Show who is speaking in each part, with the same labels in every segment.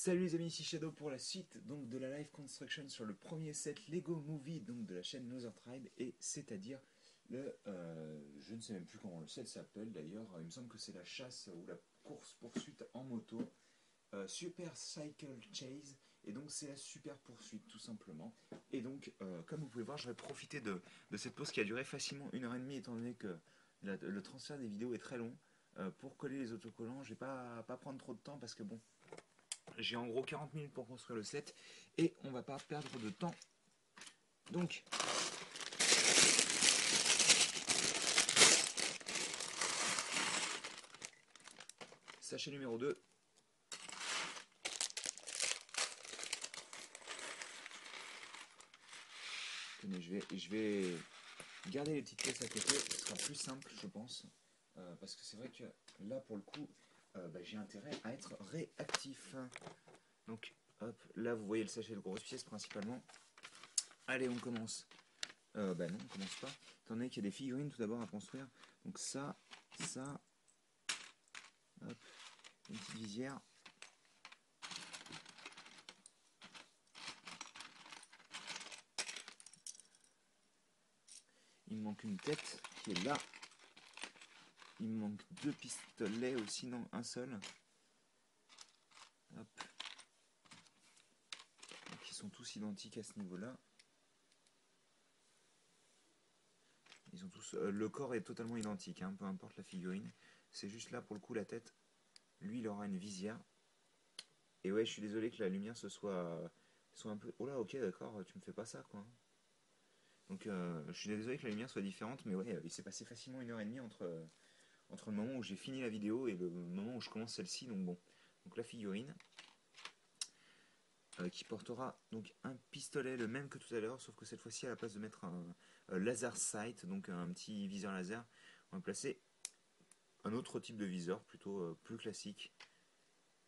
Speaker 1: Salut les amis, ici Shadow pour la suite donc de la live construction sur le premier set Lego Movie donc de la chaîne Nether Tribe, et c'est-à-dire je ne sais même plus comment le set s'appelle d'ailleurs, il me semble que c'est la chasse ou la course poursuite en moto, Super Cycle Chase, et donc c'est la super poursuite tout simplement. Et donc comme vous pouvez voir, je vais profiter de cette pause qui a duré facilement 1h30 étant donné que le transfert des vidéos est très long, pour coller les autocollants. Je vais pas prendre trop de temps parce que bon, j'ai en gros 40 minutes pour construire le set et on va pas perdre de temps. Donc, sachet numéro 2. Tenez, je vais garder les petites pièces à côté, ce sera plus simple je pense. Parce que c'est vrai que là pour le coup, j'ai intérêt à être réactif. Donc, hop, là vous voyez le sachet de grosses pièces principalement. Allez, on commence. Non, on commence pas. Étant donné qu'il y a des figurines tout d'abord à construire. Donc ça, hop, une petite visière. Il me manque une tête qui est là. Il me manque 2 pistolets aussi, non, un seul. Hop. Donc ils sont tous identiques à ce niveau-là. Ils ont tous. Le corps est totalement identique, hein, peu importe la figurine. C'est juste là pour le coup la tête. Lui, il aura une visière. Et ouais, je suis désolé que la lumière soit un peu. Oh là, ok, d'accord, tu me fais pas ça, quoi. Donc je suis désolé que la lumière soit différente, mais ouais, il s'est passé facilement 1h30 entre le moment où j'ai fini la vidéo et le moment où je commence celle-ci. Donc bon. Donc la figurine. Qui portera donc un pistolet, le même que tout à l'heure, sauf que cette fois-ci, à la place de mettre un laser sight, donc un petit viseur laser, on va placer un autre type de viseur, plutôt plus classique,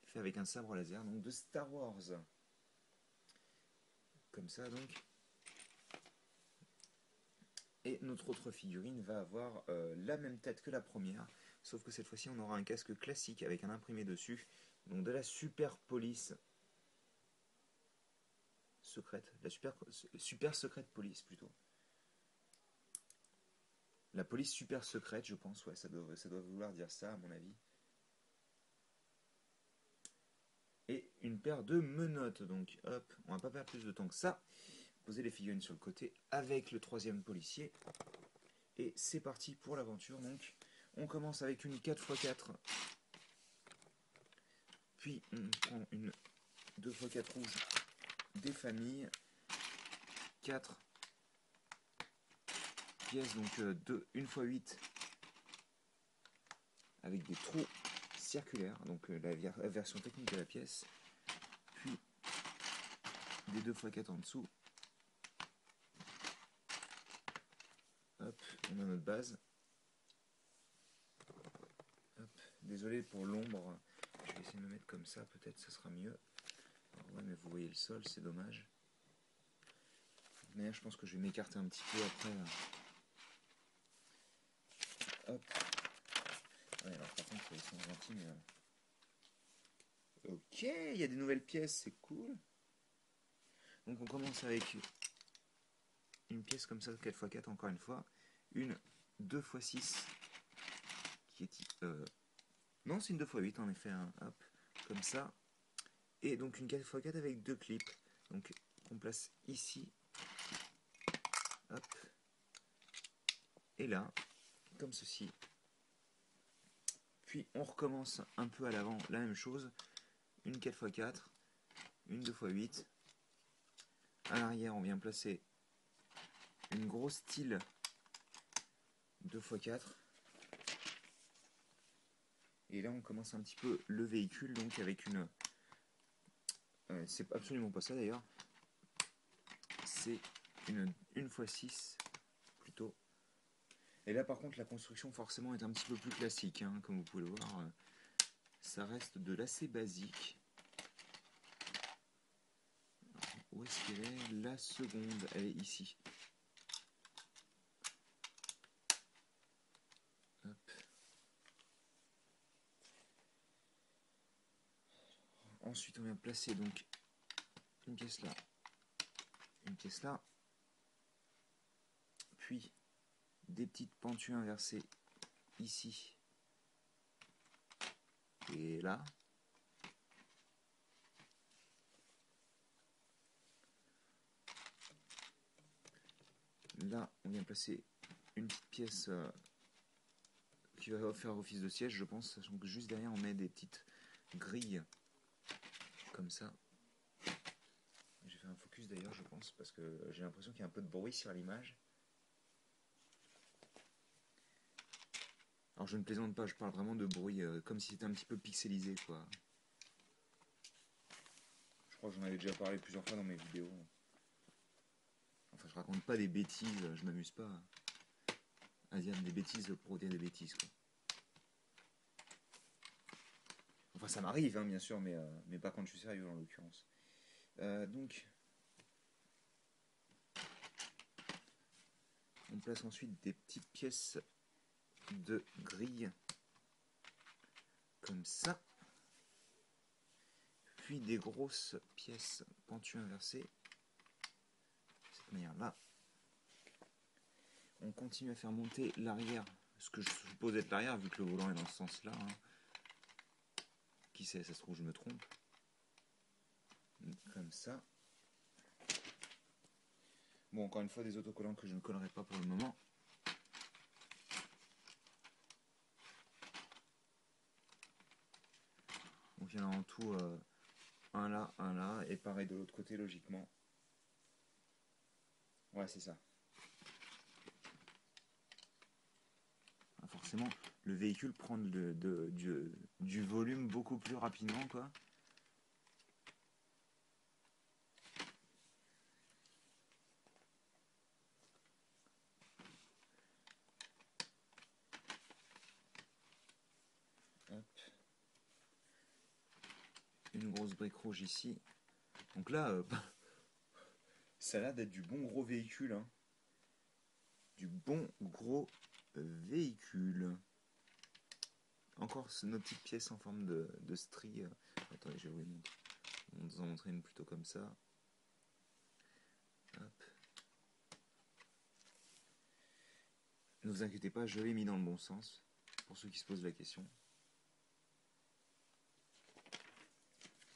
Speaker 1: fait avec un sabre laser, donc de Star Wars. Comme ça donc. Et notre autre figurine va avoir la même tête que la première, sauf que cette fois-ci on aura un casque classique avec un imprimé dessus, donc de la super police secrète, la super secrète police plutôt. La police super secrète, je pense, ouais, ça doit vouloir dire ça, à mon avis. Et une paire de menottes, donc hop, on va pas perdre plus de temps que ça. Poser les figurines sur le côté avec le troisième policier. Et c'est parti pour l'aventure, donc. On commence avec une 4x4. Puis on prend une 2x4 rouge des familles. 4 pièces, donc 1x8 avec des trous circulaires, donc la version technique de la pièce, puis des 2x4 en dessous. Hop, on a notre base. Hop, désolé pour l'ombre, je vais essayer de me mettre comme ça, peut-être ça sera mieux. Alors ouais, mais vous voyez le sol, c'est dommage. Mais je pense que je vais m'écarter un petit peu après. Hop. Ouais, alors par contre, ils sont gentils, mais... Ok, il y a des nouvelles pièces, c'est cool. Donc on commence avec une pièce comme ça, 4x4 encore une fois. Une 2x6 qui est... non, c'est une 2x8 en effet, hein. Hop, comme ça. Et donc une 4x4 avec 2 clips. Donc on place ici. Hop. Et là, comme ceci. Puis on recommence un peu à l'avant, la même chose. Une 4x4, une 2x8. À l'arrière, on vient placer une grosse tile 2x4. Et là, on commence un petit peu le véhicule, donc avec une... c'est absolument pas ça d'ailleurs. C'est une 1x6 plutôt. Et là, par contre, la construction forcément est un petit peu plus classique, hein, comme vous pouvez le voir. Ça reste de l'assez basique. Alors, où est-ce qu'elle est? La seconde, elle est ici. Hop. Ensuite, on vient placer donc une pièce là, une pièce là, puis des petites pentues inversées ici et là. Là, on vient placer une petite pièce qui va faire office de siège, je pense, sachant que juste derrière, on met des petites grilles comme ça. J'ai fait un focus d'ailleurs, je pense, parce que j'ai l'impression qu'il y a un peu de bruit sur l'image. Alors je ne plaisante pas, je parle vraiment de bruit, comme si c'était un petit peu pixelisé, quoi. Je crois que j'en avais déjà parlé plusieurs fois dans mes vidéos. Enfin, je raconte pas des bêtises, je m'amuse pas à dire des bêtises pour dire des bêtises, quoi. Enfin, ça m'arrive, hein, bien sûr, mais pas quand je suis sérieux, en l'occurrence. Donc, on place ensuite des petites pièces de grille, comme ça. Puis des grosses pièces pentues inversées, de cette manière-là. On continue à faire monter l'arrière, ce que je suppose être l'arrière, vu que le volant est dans ce sens-là. Hein. Qui sait, ça se trouve, je me trompe. Comme ça. Bon, encore une fois, des autocollants que je ne collerai pas pour le moment. Donc il y en a en tout un là, et pareil de l'autre côté, logiquement. Ouais, c'est ça. Forcément, le véhicule prend du volume beaucoup plus rapidement, quoi. Hop. Une grosse brique rouge ici. Donc là, ça a l'air d'être du bon gros véhicule. Hein. Du bon gros véhicule. Encore nos petites pièces en forme de strie. Attendez, je vais vous en montrer une plutôt comme ça. Hop. Ne vous inquiétez pas, je l'ai mis dans le bon sens. Pour ceux qui se posent la question.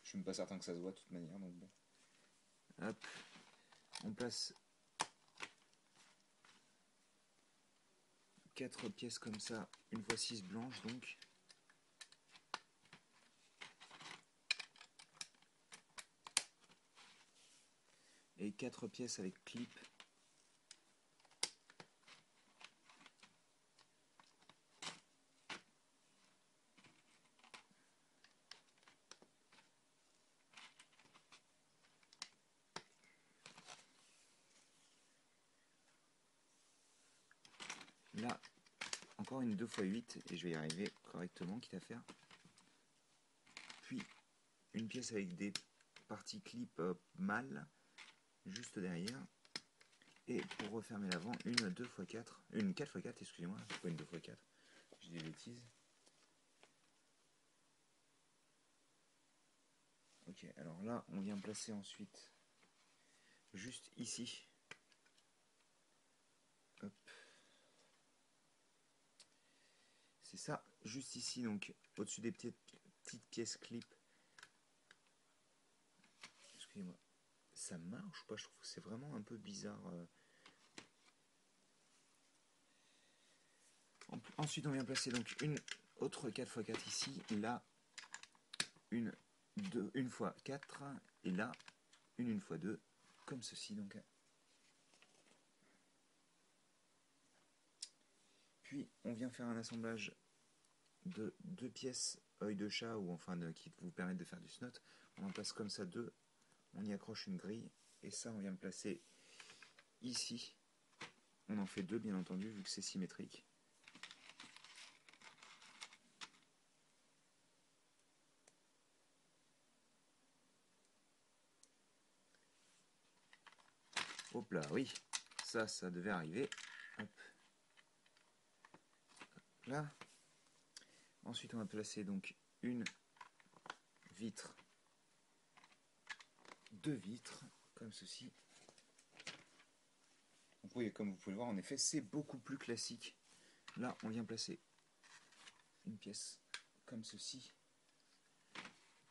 Speaker 1: Je suis même pas certain que ça se voit de toute manière, donc bon. Hop. On place 4 pièces comme ça, une fois 6 blanches donc. Et 4 pièces avec clip. Là, encore une 2x8 et je vais y arriver correctement, quitte à faire. Puis une pièce avec des parties clip mâles juste derrière. Et pour refermer l'avant, une 2x4, une 4x4, excusez-moi, c'est pas une 2x4, j'ai des bêtises. Ok, alors là, on vient placer ensuite, juste ici. Hop. C'est ça, juste ici, donc au-dessus des petites pièces clip. Excusez-moi, ça marche ou pas? Je trouve que c'est vraiment un peu bizarre. Ensuite, on vient placer donc une autre 4x4 ici, là, une fois 4, et là, une fois 2, comme ceci donc. Puis, on vient faire un assemblage de 2 pièces œil de chat, ou enfin qui vous permettent de faire du snot. On en place comme ça 2, on y accroche une grille, et ça, on vient le placer ici. On en fait 2, bien entendu, vu que c'est symétrique. Hop là, oui, ça devait arriver. Hop. Hop là. Ensuite, on va placer donc une vitre deux vitres, comme ceci. Donc oui, comme vous pouvez le voir, en effet, c'est beaucoup plus classique. Là, on vient placer une pièce comme ceci.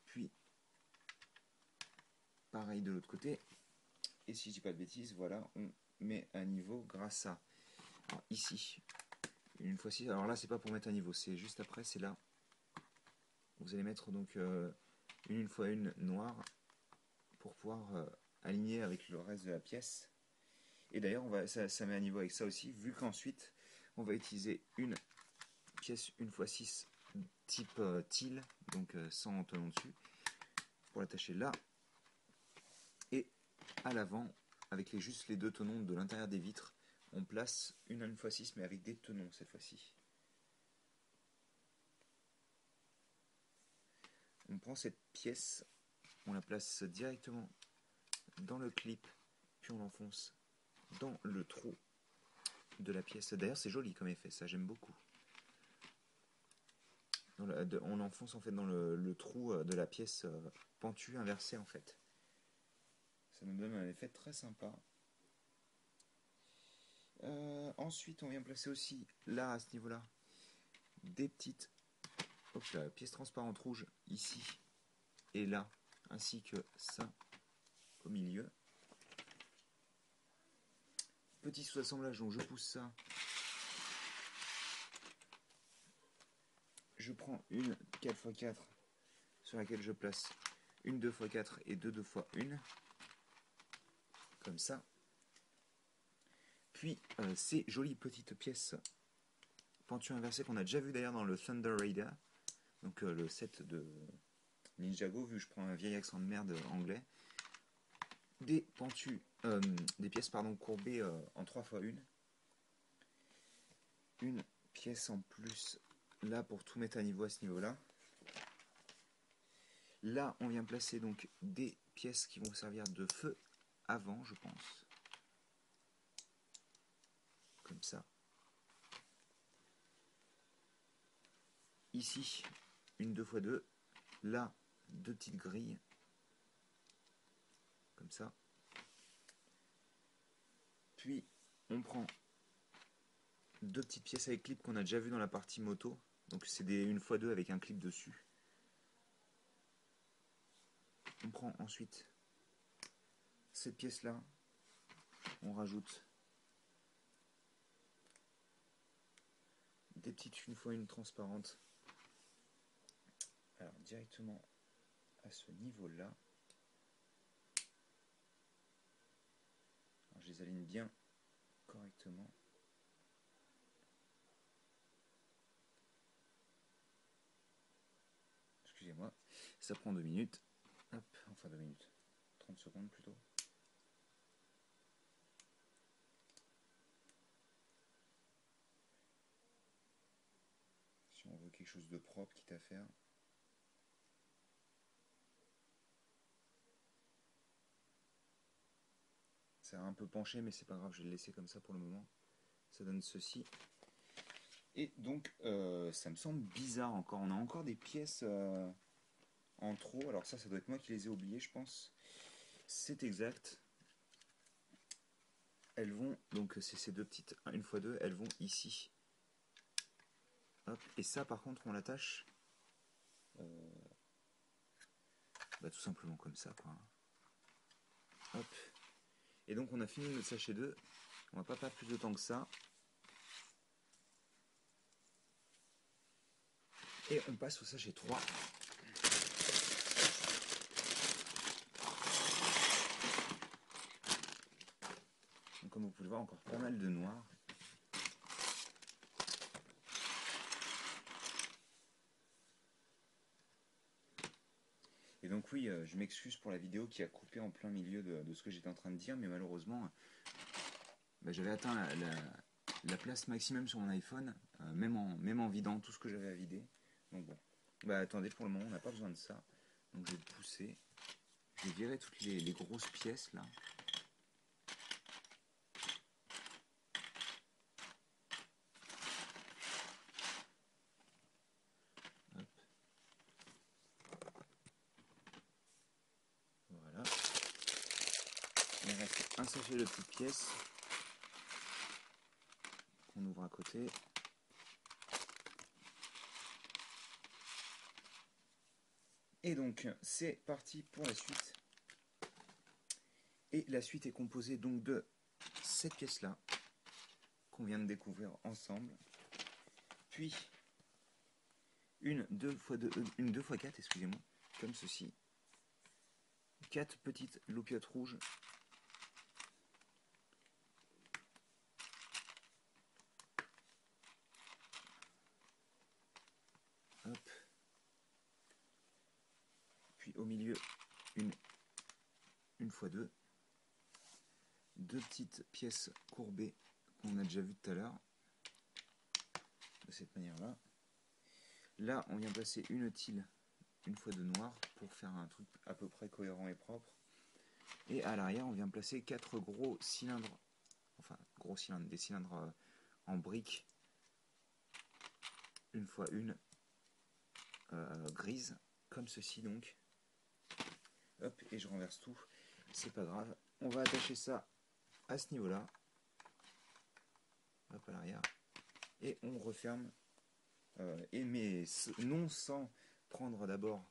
Speaker 1: Puis, pareil de l'autre côté. Et si je dis pas de bêtises, voilà, on met à niveau grâce à... Alors, ici, une fois ci, alors là, c'est pas pour mettre à niveau, c'est juste après, c'est là. Vous allez mettre donc une fois une noire pour pouvoir aligner avec le reste de la pièce. Et d'ailleurs, ça met à niveau avec ça aussi, vu qu'ensuite, on va utiliser une pièce une fois 6 type til, donc sans tenon dessus, pour l'attacher là. Et à l'avant, avec juste les deux tenons de l'intérieur des vitres, on place une 1x6, mais avec des tenons cette fois-ci. On prend cette pièce, on la place directement dans le clip, puis on l'enfonce dans le trou de la pièce. D'ailleurs, c'est joli comme effet, ça j'aime beaucoup. On l'enfonce en fait dans le trou de la pièce pentue inversée en fait. Ça nous donne un effet très sympa. Ensuite, on vient placer aussi là, à ce niveau-là, des petites pièces transparentes rouges ici et là, ainsi que ça au milieu. Petit sous-assemblage, donc je pousse ça. Je prends une 4x4 sur laquelle je place une 2x4 et deux 2x1. Comme ça. Puis ces jolies petites pièces pentues inversées qu'on a déjà vu d'ailleurs dans le Thunder Raider, donc le set de Ninjago, vu que je prends un vieil accent de merde anglais. Des pentues, des pièces courbées en 3x1. Une pièce en plus là pour tout mettre à niveau à ce niveau-là. Là, on vient placer donc des pièces qui vont servir de feu avant, je pense. Comme ça. Ici, une 2x2. Là, deux petites grilles. Comme ça. Puis, on prend deux petites pièces avec clip qu'on a déjà vu dans la partie moto. Donc, c'est des 1x2 avec un clip dessus. On prend ensuite cette pièce-là. On rajoute des petites 1x1 transparentes. Alors, directement à ce niveau-là. Je les aligne bien correctement. Excusez-moi, ça prend 2 minutes. Hop, enfin 2 minutes. 30 secondes plutôt. Si on veut quelque chose de propre, quitte à faire. Ça a un peu penché, mais c'est pas grave, je vais le laisser comme ça pour le moment. Ça donne ceci. Et donc, ça me semble bizarre encore. On a encore des pièces en trop. Alors ça doit être moi qui les ai oubliées, je pense. C'est exact. Elles vont, donc c'est ces deux petites 1x2, elles vont ici. Hop. Et ça, par contre, on l'attache tout simplement comme ça, quoi. Hop. Et donc on a fini le sachet 2. On va pas perdre plus de temps que ça. Et on passe au sachet 3. Donc comme vous pouvez le voir, encore pas mal de noir. Et donc oui, je m'excuse pour la vidéo qui a coupé en plein milieu de ce que j'étais en train de dire, mais malheureusement, j'avais atteint la place maximum sur mon iPhone, même en vidant tout ce que j'avais à vider. Donc bon, attendez, pour le moment, on n'a pas besoin de ça. Donc je vais le pousser. Je vais virer toutes les grosses pièces là. Hop. Voilà. reste un sachet de petites pièces qu'on ouvre à côté. Et donc, c'est parti pour la suite. Et la suite est composée donc de cette pièce-là, qu'on vient de découvrir ensemble. Puis, une 2x4, excusez-moi, comme ceci. 4 petites loupiottes rouges. Hop. Puis au milieu, une x2. Deux petites pièces courbées qu'on a déjà vues tout à l'heure. De cette manière-là. Là, on vient placer une tile, une fois de noir, pour faire un truc à peu près cohérent et propre. Et à l'arrière, on vient placer 4 gros cylindres, enfin gros cylindres, des cylindres en briques, une fois une, grise, comme ceci donc. Hop, et je renverse tout, c'est pas grave. On va attacher ça à ce niveau-là, hop à l'arrière, et on referme, mais non sans prendre d'abord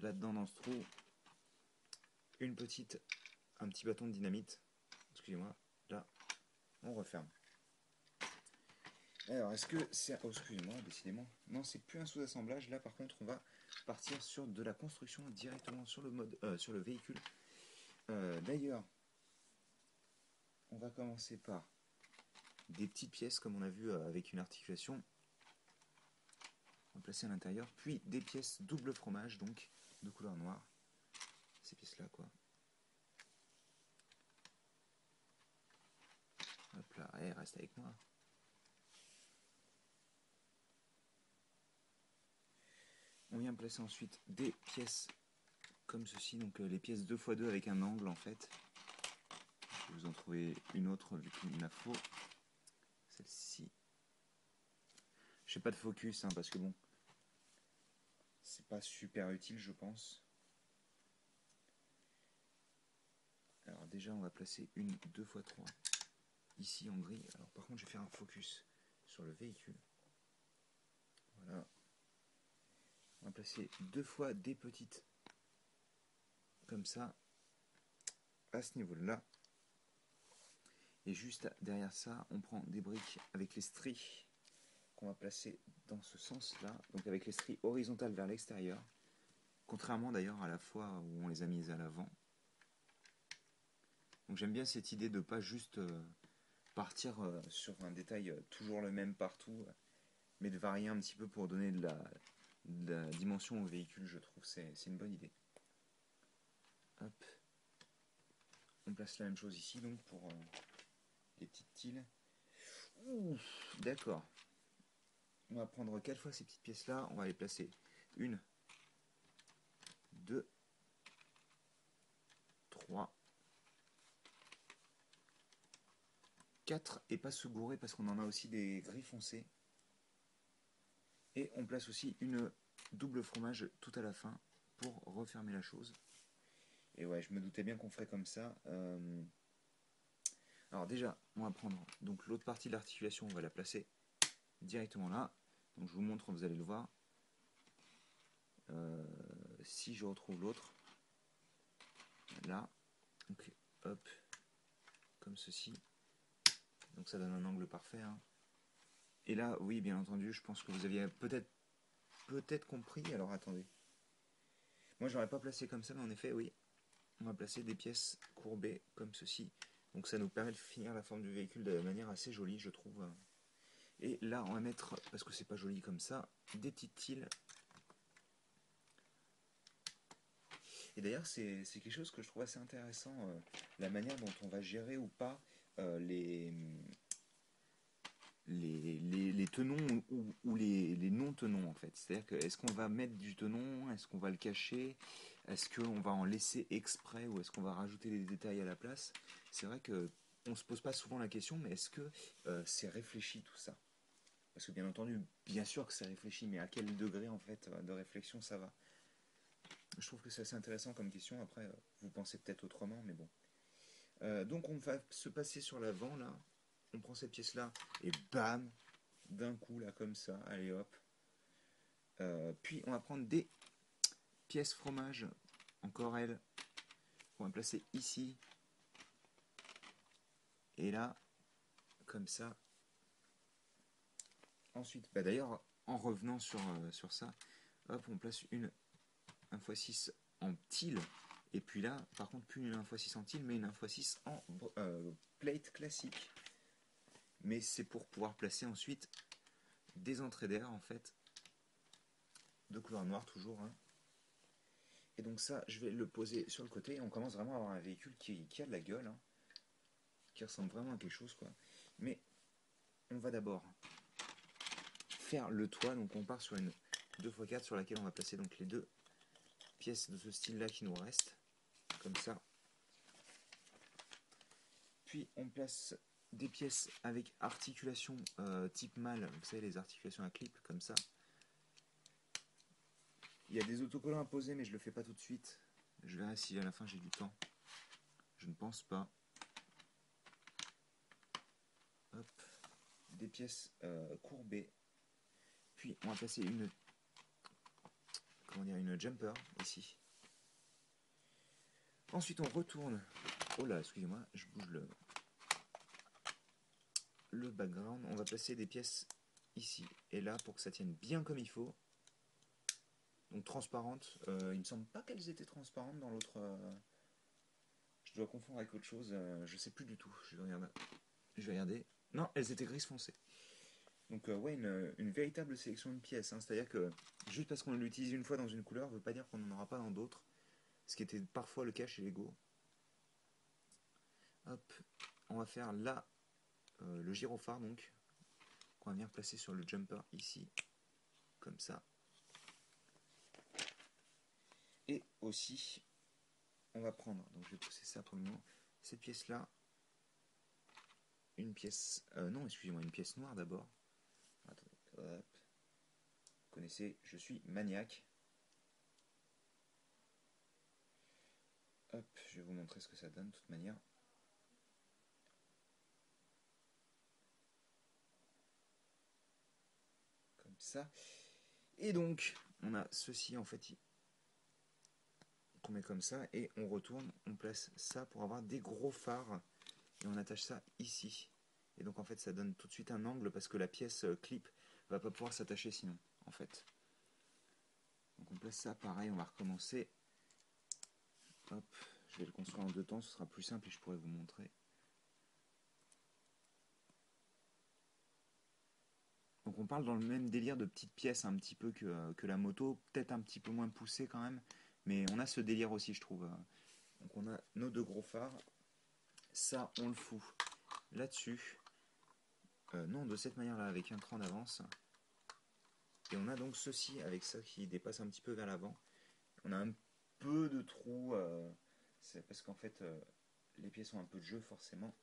Speaker 1: là-dedans dans ce trou un petit bâton de dynamite. Excusez-moi, là, on referme. Alors, est-ce que c'est... Oh, excusez-moi, décidément. Non, c'est plus un sous-assemblage. Là, par contre, on va partir sur de la construction directement sur le véhicule. D'ailleurs, on va commencer par des petites pièces, comme on a vu, avec une articulation. On va placer à l'intérieur. Puis des pièces double fromage, donc de couleur noire. Ces pièces-là, quoi. Hop là, allez, reste avec moi. On vient placer ensuite des pièces comme ceci, donc les pièces 2x2 avec un angle en fait. Je vais vous en trouver une autre vu qu'il me la faut. Celle-ci. Je fais pas de focus hein, parce que bon, c'est pas super utile je pense. Alors déjà on va placer une 2x3 ici en gris. Alors par contre je vais faire un focus sur le véhicule. Voilà. On va placer 2 fois des petites comme ça à ce niveau-là. Et juste derrière ça, on prend des briques avec les stries qu'on va placer dans ce sens-là, donc avec les stries horizontales vers l'extérieur, contrairement d'ailleurs à la fois où on les a mises à l'avant. Donc j'aime bien cette idée de pas juste partir sur un détail toujours le même partout, mais de varier un petit peu pour donner de la dimension au véhicule, je trouve c'est une bonne idée. Hop. On place la même chose ici donc pour les petites tiles. D'accord. On va prendre 4 fois ces petites pièces là, on va les placer 1, 2, 3, 4 et pas se gourer parce qu'on en a aussi des gris foncés. Et on place aussi une double fromage tout à la fin pour refermer la chose. Et ouais, je me doutais bien qu'on ferait comme ça. Alors déjà, on va prendre donc l'autre partie de l'articulation, on va la placer directement là. Donc je vous montre, vous allez le voir. Si je retrouve l'autre, là, donc hop, comme ceci. Donc ça donne un angle parfait. Hein. Et là, oui, bien entendu, je pense que vous aviez peut-être compris. Alors attendez. Moi, je l'aurais pas placé comme ça, mais en effet, oui. On va placer des pièces courbées comme ceci. Donc ça nous permet de finir la forme du véhicule de manière assez jolie, je trouve. Et là, on va mettre, parce que c'est pas joli comme ça, des petites tiles. Et d'ailleurs, c'est quelque chose que je trouve assez intéressant, la manière dont on va gérer ou pas les tenons ou les non-tenons en fait. C'est-à-dire que est-ce qu'on va mettre du tenon, est-ce qu'on va le cacher, est-ce qu'on va en laisser exprès ou est-ce qu'on va rajouter des détails à la place. C'est vrai que on se pose pas souvent la question, mais est-ce que c'est réfléchi tout ça? Parce que bien entendu, bien sûr que c'est réfléchi, mais à quel degré en fait de réflexion ça va? Je trouve que c'est assez intéressant comme question. Après, vous pensez peut-être autrement, mais bon. Donc on va se passer sur l'avant là. On prend cette pièce là et bam, d'un coup là comme ça, allez hop. Puis on va prendre des pièces fromage, encore elles, qu'on va placer ici et là, comme ça. Ensuite, bah d'ailleurs, en revenant sur ça, hop, on place une 1x6 en tile. Et puis là, par contre, plus une 1x6 en tile, mais une 1x6 en plate classique. Mais c'est pour pouvoir placer ensuite des entrées d'air, en fait, de couleur noire toujours. Hein. Et donc ça, je vais le poser sur le côté. Et on commence vraiment à avoir un véhicule qui a de la gueule, hein, qui ressemble vraiment à quelque chose, quoi. Mais on va d'abord faire le toit. Donc on part sur une 2x4 sur laquelle on va placer donc les deux pièces de ce style là qui nous restent comme ça, puis on place des pièces avec articulation type mâle, vous savez les articulations à clip comme ça. Il y a des autocollants à poser mais je le fais pas tout de suite, je verrai si à la fin j'ai du temps, je ne pense pas. Hop. Des pièces courbées, puis on va placer une une jumper ici. Ensuite on retourne, oh là excusez-moi, je bouge le background, on va placer des pièces ici et là pour que ça tienne bien comme il faut. Donc transparentes, il me semble pas qu'elles étaient transparentes dans l'autre. Je dois confondre avec autre chose, je sais plus du tout. Je vais regarder. Non, elles étaient grises foncées. Donc ouais, une véritable sélection de pièces. Hein. C'est-à-dire que juste parce qu'on l'utilise une fois dans une couleur, ne veut pas dire qu'on n'en aura pas dans d'autres. Ce qui était parfois le cas chez Lego. Hop, on va faire là le gyrophare donc, qu'on va venir placer sur le jumper ici, comme ça. Et aussi, on va prendre, donc je vais pousser ça pour le moment, cette pièce là, une pièce, non excusez-moi, une pièce noire d'abord. Attendez, hop. Vous connaissez, je suis maniaque. Hop, je vais vous montrer ce que ça donne de toute manière. Comme ça. Et donc, on a ceci en fait qu'on met comme ça et on retourne, on place ça pour avoir des gros phares et on attache ça ici. Et donc en fait ça donne tout de suite un angle parce que la pièce clip va pas pouvoir s'attacher sinon en fait. Donc on place ça pareil, on va recommencer. Hop, je vais le construire en deux temps, ce sera plus simple et je pourrai vous montrer. Donc on parle dans le même délire de petites pièces un petit peu que la moto, peut-être un petit peu moins poussé quand même, mais on a ce délire aussi je trouve. Donc on a nos deux gros phares, ça on le fout là-dessus, non de cette manière là avec un cran d'avance, et on a donc ceci avec ça qui dépasse un petit peu vers l'avant. On a un peu de trou, c'est parce qu'en fait les pièces ont un peu de jeu forcément,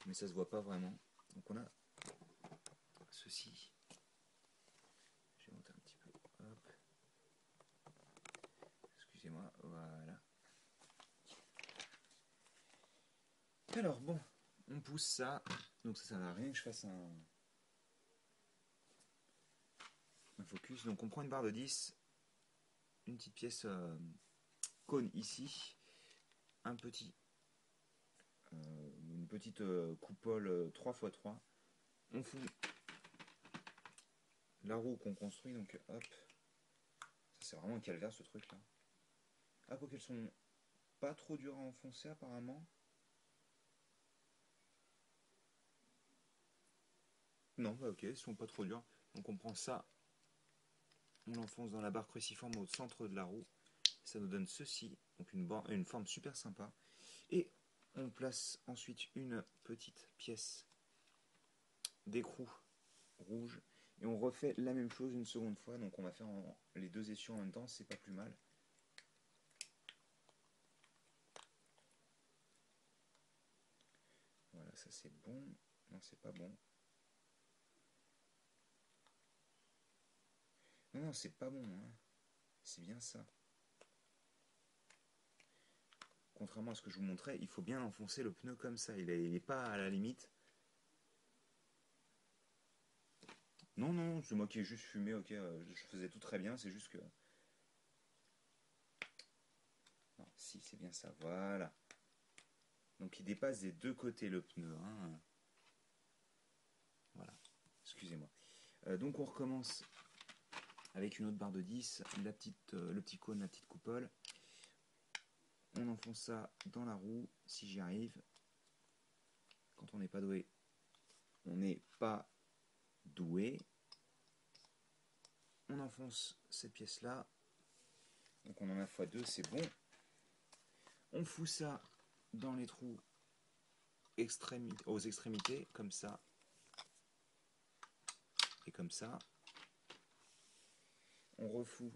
Speaker 1: mais ça se voit pas vraiment. Donc on a ceci. Je vais monter un petit peu. Hop. Excusez-moi. Voilà. Alors bon, on pousse ça. Donc ça sert à rien que je fasse un focus. Donc on prend une barre de 10, une petite pièce cône ici, un petit, une petite coupole 3x3. On fout la roue qu'on construit. Donc hop. Ça c'est vraiment un calvaire ce truc là. Ah, quoi qu'elles sont pas trop dures à enfoncer apparemment. Non, bah ok, elles sont pas trop dures. Donc on prend ça, on l'enfonce dans la barre cruciforme au centre de la roue. Ça nous donne ceci, donc une forme super sympa. Et on place ensuite une petite pièce d'écrou rouge. Et on refait la même chose une seconde fois. Donc on va faire les deux essieux en même temps, c'est pas plus mal. Voilà, ça c'est bon. Non, c'est pas bon. Non, c'est pas bon. Hein. C'est bien ça. contrairement à ce que je vous montrais, il faut bien enfoncer le pneu comme ça. Il n'est pas à la limite. Non, non, c'est moi qui ai juste fumé, ok, je faisais tout très bien, c'est juste que... Non, si, c'est bien ça, voilà. Donc il dépasse des deux côtés le pneu, hein. Voilà, excusez-moi. Donc on recommence avec une autre barre de 10, le petit cône, la petite coupole. On enfonce ça dans la roue, si j'y arrive. Quand on n'est pas doué, on n'est pas doué. On enfonce cette pièce-là. Donc on en a x2, c'est bon. On fout ça dans les trous aux extrémités, comme ça. Et comme ça. On refout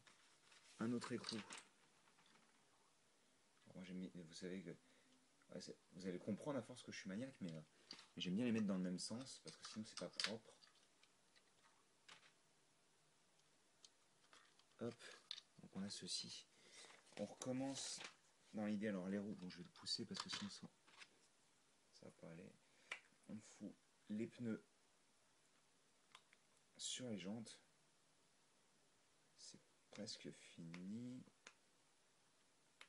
Speaker 1: un autre écrou. Moi, vous savez que... Ouais, vous allez comprendre à force que je suis maniaque, mais j'aime bien les mettre dans le même sens, parce que sinon c'est pas propre. Hop, donc on a ceci. On recommence dans l'idée, alors les roues, bon je vais le pousser parce que sinon ça va pas aller. On fout les pneus sur les jantes. C'est presque fini.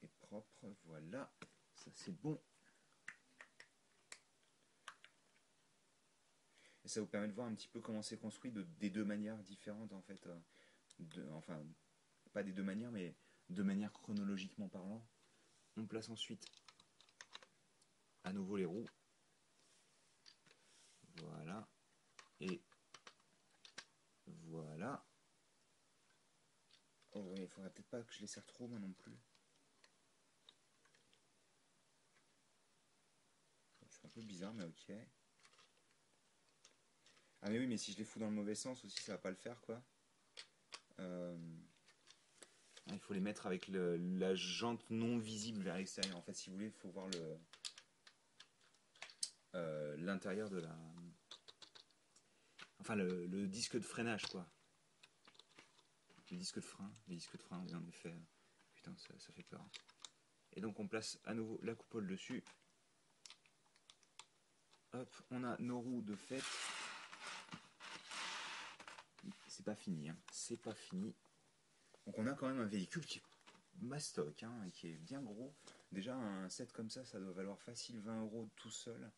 Speaker 1: Et propre, voilà. Ça c'est bon. Et ça vous permet de voir un petit peu comment c'est construit des deux manières différentes en fait. Enfin, pas des deux manières, mais de manière chronologiquement parlant. On place ensuite à nouveau les roues. Voilà. Et voilà. Oh oui, il faudrait peut-être pas que je les serre trop moi non plus. C'est un peu bizarre, mais ok. Ah mais oui, mais si je les fous dans le mauvais sens aussi, ça va pas le faire quoi. Il faut les mettre avec la jante non visible vers l'extérieur. En fait, si vous voulez, il faut voir l'intérieur de la... Enfin, le disque de freinage, quoi. Les disques de frein, oui, en effet. Putain, ça fait peur. Et donc, on place à nouveau la coupole dessus. Hop, on a nos roues de fait. C'est pas fini, hein. C'est pas fini. Donc, on a quand même un véhicule qui est mastoc, hein, qui est bien gros. Déjà, un set comme ça doit valoir facile 20 € tout seul.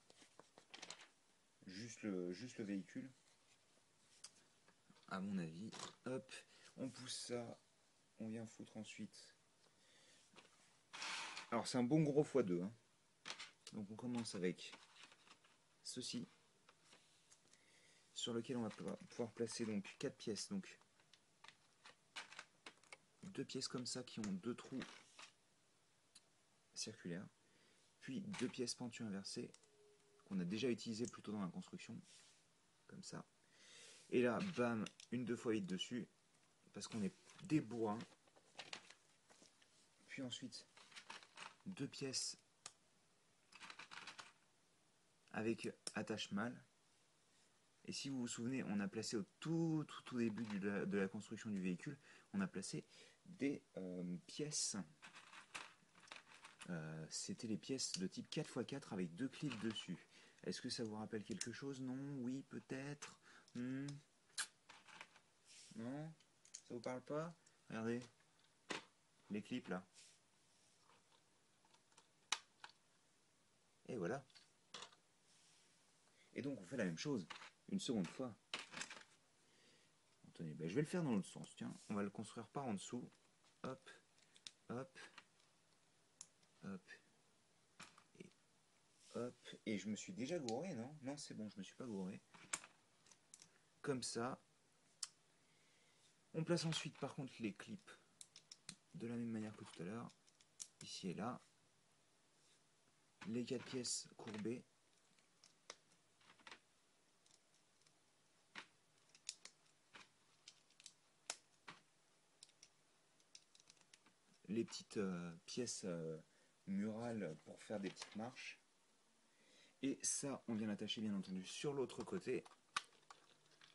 Speaker 1: Juste le véhicule. À mon avis. Hop, on pousse ça. On vient foutre ensuite. Alors, c'est un bon gros x2. Hein. Donc, on commence avec ceci. Sur lequel on va pouvoir placer donc 4 pièces. Donc, 2 pièces comme ça qui ont 2 trous circulaires. Puis 2 pièces pentues inversées qu'on a déjà utilisées plutôt dans la construction. Comme ça. Et là, bam, une 2x8 dessus. Parce qu'on est des bourrins. Puis ensuite, 2 pièces avec attache mâle. Et si vous vous souvenez, on a placé au tout début de la construction du véhicule, on a placé des pièces. C'était les pièces de type 4x4 avec 2 clips dessus. Est-ce que ça vous rappelle quelque chose? Non? Oui? Peut-être? Non? Ça vous parle pas? Regardez. Les clips là. Et voilà. Et donc on fait la même chose une seconde fois. Attendez, je vais le faire dans l'autre sens. Tiens, on va le construire par en dessous. Hop, hop, hop. Hop, et je me suis déjà gouré, non? Non, c'est bon, je me suis pas gouré. Comme ça. On place ensuite, par contre, les clips de la même manière que tout à l'heure. Ici et là. Les 4 pièces courbées. Les petites pièces murales pour faire des petites marches. Et ça, on vient l'attacher bien entendu sur l'autre côté.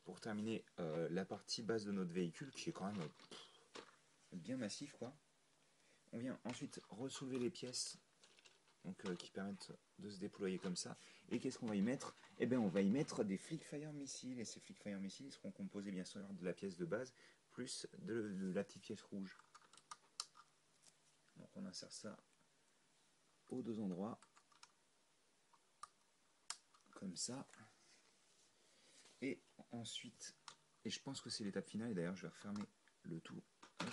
Speaker 1: Pour terminer la partie basse de notre véhicule, qui est quand même bien massif, quoi. On vient ensuite ressoulever les pièces donc qui permettent de se déployer comme ça. Et qu'est-ce qu'on va y mettre? Eh bien, on va y mettre des Flickfire missiles, et ces Flickfire missiles seront composés bien sûr de la pièce de base, plus de la petite pièce rouge. Donc on insère ça aux deux endroits, comme ça. Et ensuite, et je pense que c'est l'étape finale, et d'ailleurs je vais refermer le tout. Hop.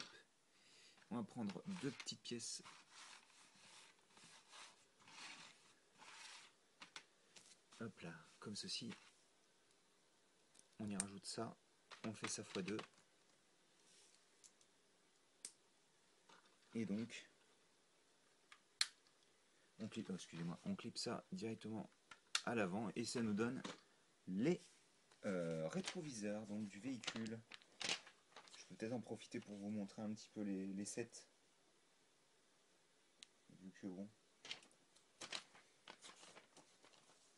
Speaker 1: On va prendre deux petites pièces. Hop là, comme ceci. On y rajoute ça. On fait ça x2. Et donc, on clip, excusez-moi, on clip ça directement à l'avant et ça nous donne les rétroviseurs donc du véhicule. Je peux peut-être en profiter pour vous montrer un petit peu les sets. Vu que bon.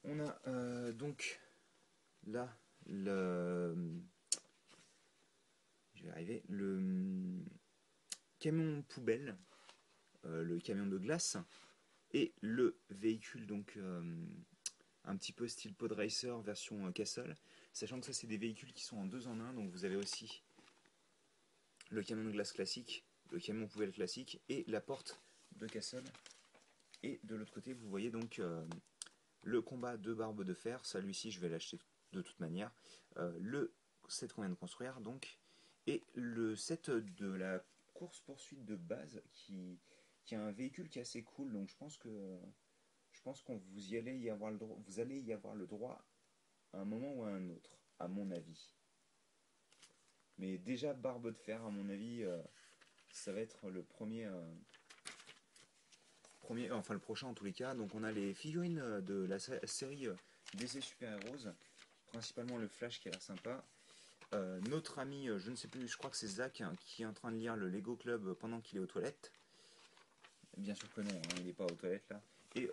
Speaker 1: On a donc là je vais arriver, le camion poubelle, le camion de glace et le véhicule donc un petit peu style pod racer version Castle, sachant que ça c'est des véhicules qui sont en 2 en 1, donc vous avez aussi le camion de glace classique, le camion poubelle classique et la porte de Castle. Et de l'autre côté vous voyez donc le combat de barbe de fer, celui-ci je vais l'acheter de toute manière, le set qu'on vient de construire donc, et le set de la course poursuite de base qui a un véhicule qui est assez cool, donc je pense qu'on vous allez y avoir le droit à un moment ou à un autre, à mon avis. Mais déjà barbe de fer à mon avis, ça va être le premier, enfin le prochain en tous les cas. Donc on a les figurines de la série DC Super Heroes, principalement le Flash qui a l'air sympa. Notre ami, je ne sais plus, je crois que c'est Zach hein, qui est en train de lire le Lego Club pendant qu'il est aux toilettes. Bien sûr que non, hein, il n'est pas aux toilettes là. Et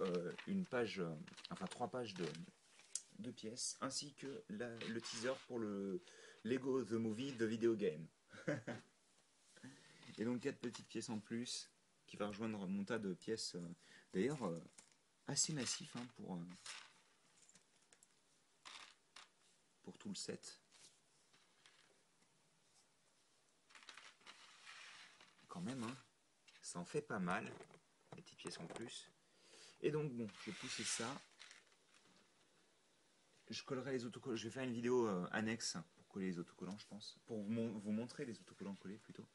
Speaker 1: une page, enfin 3 pages de pièces, ainsi que le teaser pour le Lego The Movie The Video Game. Et donc 4 petites pièces en plus qui va rejoindre mon tas de pièces, d'ailleurs assez massif hein, pour tout le set. Quand même, hein, ça en fait pas mal, les petites pièces en plus. Et donc bon, je vais pousser ça. Je collerai les autocollants, je vais faire une vidéo annexe pour coller les autocollants je pense. Pour vous montrer les autocollants collés plutôt.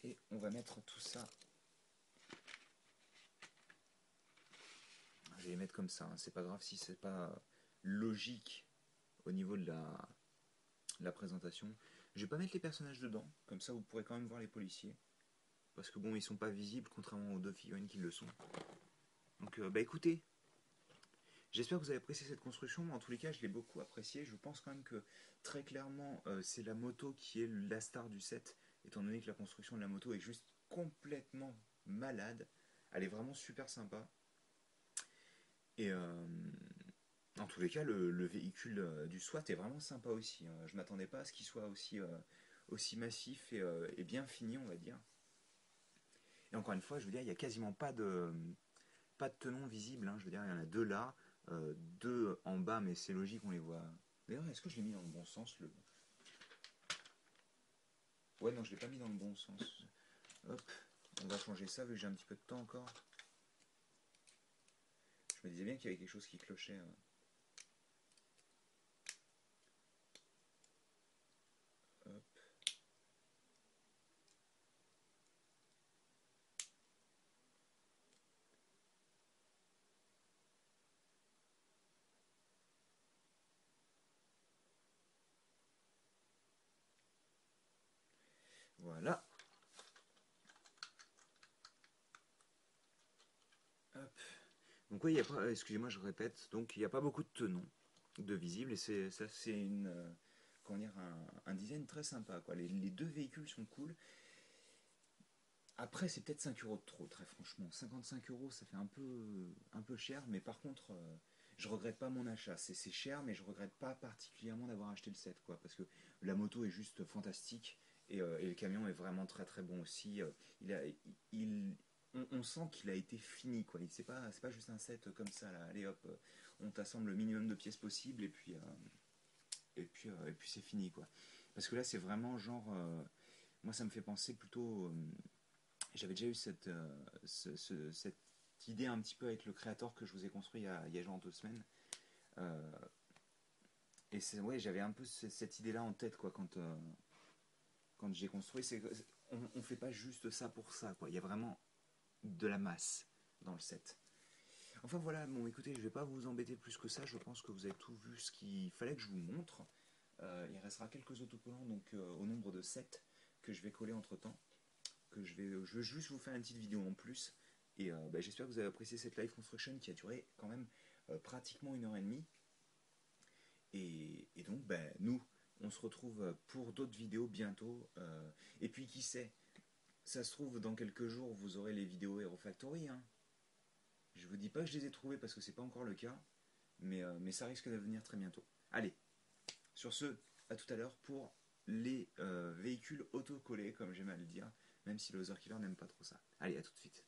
Speaker 1: Et on va mettre tout ça. Je vais les mettre comme ça, hein. C'est pas grave si c'est pas logique au niveau de la présentation. Je vais pas mettre les personnages dedans, comme ça vous pourrez quand même voir les policiers. Parce que bon, ils sont pas visibles, contrairement aux deux figurines qui le sont. Donc bah écoutez, j'espère que vous avez apprécié cette construction. Moi, en tous les cas, je l'ai beaucoup apprécié. Je pense quand même que très clairement, c'est la moto qui est la star du set, étant donné que la construction de la moto est juste complètement malade. Elle est vraiment super sympa. Et en tous les cas, le véhicule du SWAT est vraiment sympa aussi. Je m'attendais pas à ce qu'il soit aussi massif et bien fini, on va dire. Et encore une fois, je veux dire, il n'y a quasiment pas de tenon visible. Hein. Je veux dire, il y en a 2 là, 2 en bas, mais c'est logique, on les voit. D'ailleurs, est-ce que je l'ai mis dans le bon sens Ouais, non, je l'ai pas mis dans le bon sens. Hop, on va changer ça vu que j'ai un petit peu de temps encore. Je me disais bien qu'il y avait quelque chose qui clochait. Hop. Voilà. Hop. Donc oui, il y a pas, excusez-moi, je répète, donc il n'y a pas beaucoup de tenons de visibles et c'est comment dire, un design très sympa. Quoi. Les deux véhicules sont cool. Après, c'est peut-être 5 euros de trop, très franchement. 55 euros, ça fait un peu cher, mais par contre, je regrette pas mon achat. C'est cher, mais je regrette pas particulièrement d'avoir acheté le set, quoi, parce que la moto est juste fantastique et le camion est vraiment très très bon aussi. Il, on sent qu'il a été fini, quoi. C'est pas juste un set comme ça, là. Allez hop, on t'assemble le minimum de pièces possible et puis c'est fini, quoi. Parce que là, c'est vraiment genre, moi, ça me fait penser plutôt. J'avais déjà eu cette idée un petit peu avec le Creator que je vous ai construit il y a genre 2 semaines. Euh, et ouais, j'avais un peu cette idée-là en tête, quoi, quand j'ai construit. On fait pas juste ça pour ça, quoi. Il y a vraiment de la masse dans le set. Enfin voilà, bon écoutez, je vais pas vous embêter plus que ça, je pense que vous avez tout vu ce qu'il fallait que je vous montre. Il restera quelques autocollants donc au nombre de 7 que je vais coller entre temps. Je vais juste vous faire une petite vidéo en plus. Et j'espère que vous avez apprécié cette live construction qui a duré quand même pratiquement 1 heure et demie. Et donc nous, on se retrouve pour d'autres vidéos bientôt. Et puis qui sait, ça se trouve dans quelques jours vous aurez les vidéos Hero Factory, hein. Je vous dis pas que je les ai trouvés parce que c'est pas encore le cas, mais ça risque de venir très bientôt. Allez, sur ce, à tout à l'heure pour les véhicules autocollés, comme j'aime à le dire, même si le Other Killer n'aime pas trop ça. Allez, à tout de suite.